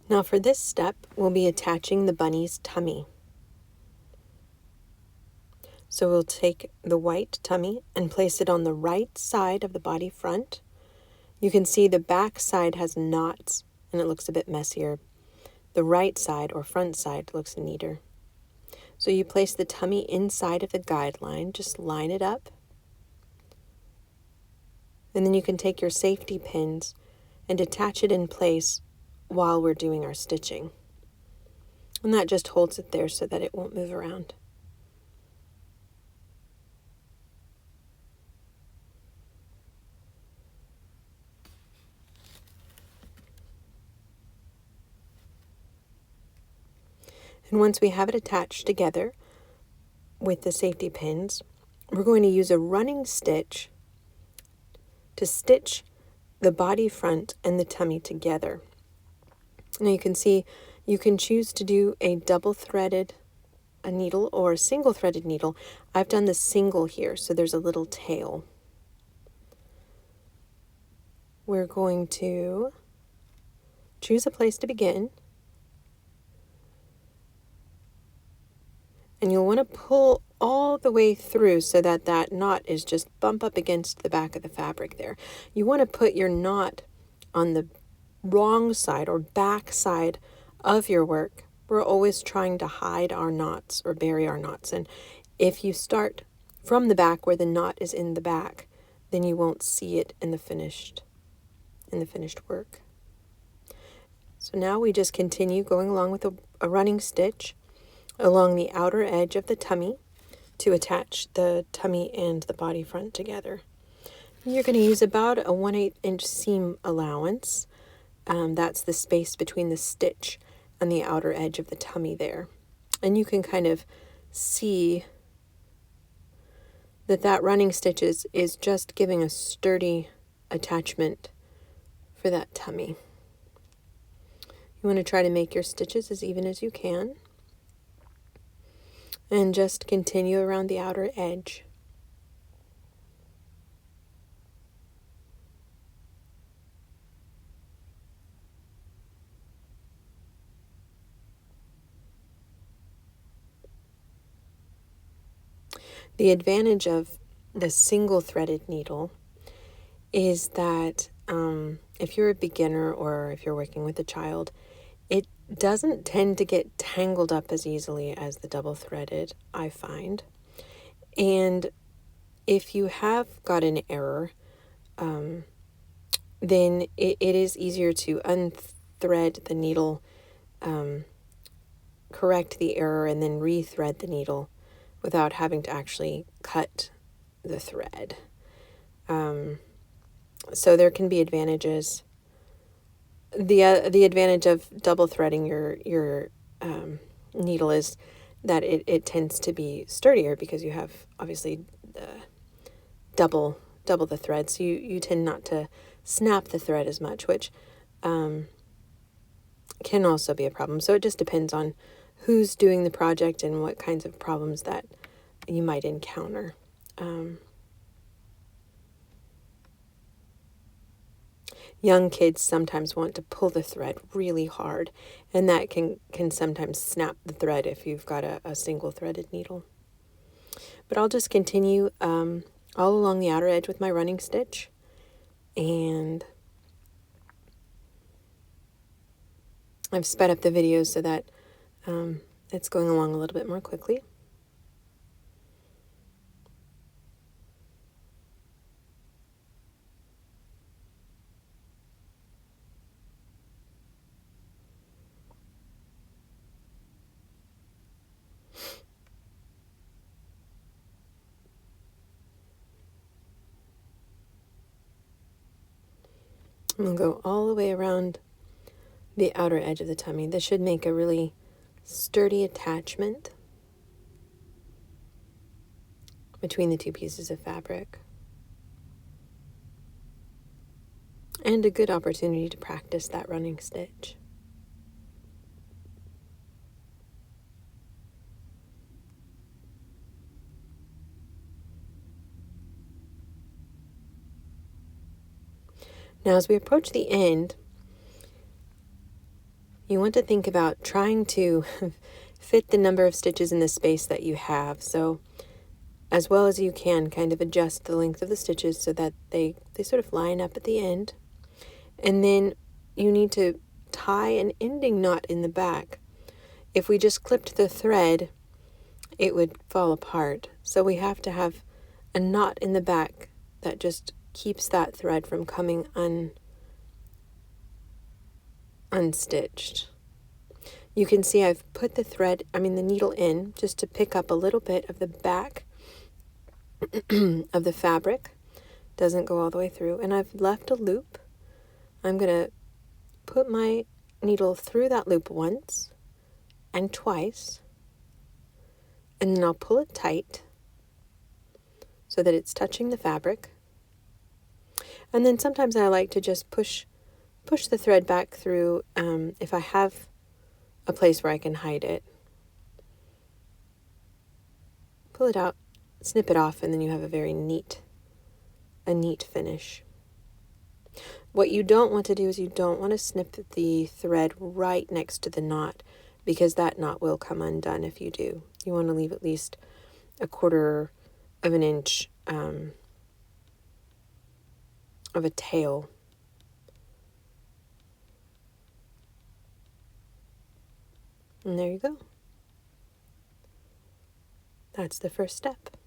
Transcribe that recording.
Now for this step, we'll be attaching the bunny's tummy. So we'll take the white tummy and place it on the right side of the body front. You can see the back side has knots and it looks a bit messier. The right side or front side looks neater. So you place the tummy inside of the guideline, just line it up. And then you can take your safety pins and attach it in place while we're doing our stitching. And that just holds it there so that it won't move around. And once we have it attached together with the safety pins, we're going to use a running stitch to stitch the body front and the tummy together. Now you can see you can choose to do a double-threaded needle or a single-threaded needle. I've done the single here, so there's a little tail. We're going to choose a place to begin. And you'll want to pull all the way through so that that knot is just bump up against the back of the fabric there. You want to put your knot on the wrong side or back side of your work. We're always trying to hide our knots or bury our knots. And if you start from the back where the knot is in the back, then you won't see it in the finished work. So now we just continue going along with a running stitch along the outer edge of the tummy to attach the tummy and the body front together. You're going to use about a 1/8 inch seam allowance. That's the space between the stitch and the outer edge of the tummy there. And you can kind of see that running stitch is just giving a sturdy attachment for that tummy. You want to try to make your stitches as even as you can. And just continue around the outer edge. The advantage of the single-threaded needle is that if you're a beginner or if you're working with a child, it doesn't tend to get tangled up as easily as the double-threaded, I find. And if you have got an error, then it is easier to unthread the needle, correct the error, and then rethread the needle without having to actually cut the thread. So there can be advantages. The advantage of double threading your needle is that it tends to be sturdier because you have obviously double the thread, so you tend not to snap the thread as much, which can also be a problem. So it just depends on who's doing the project and what kinds of problems that you might encounter. Young kids sometimes want to pull the thread really hard, and that can sometimes snap the thread if you've got a single-threaded needle. But I'll just continue all along the outer edge with my running stitch, and I've sped up the video so that it's going along a little bit more quickly. And we'll go all the way around the outer edge of the tummy. This should make a really sturdy attachment between the two pieces of fabric. And a good opportunity to practice that running stitch. Now, as we approach the end, you want to think about trying to fit the number of stitches in the space that you have. So as well as you can, kind of adjust the length of the stitches so that they sort of line up at the end. And then you need to tie an ending knot in the back. If we just clipped the thread, it would fall apart. So we have to have a knot in the back that just keeps that thread from coming unstitched. You can see I've put the needle in just to pick up a little bit of the back of the fabric. Doesn't go all the way through. And I've left a loop. I'm going to put my needle through that loop once and twice. And then I'll pull it tight so that it's touching the fabric. And then sometimes I like to just push the thread back through if I have a place where I can hide it. Pull it out, snip it off, and then you have a neat finish. What you don't want to do is you don't want to snip the thread right next to the knot, because that knot will come undone if you do. You want to leave at least 1/4 of an inch of a tail. And there you go. That's the first step.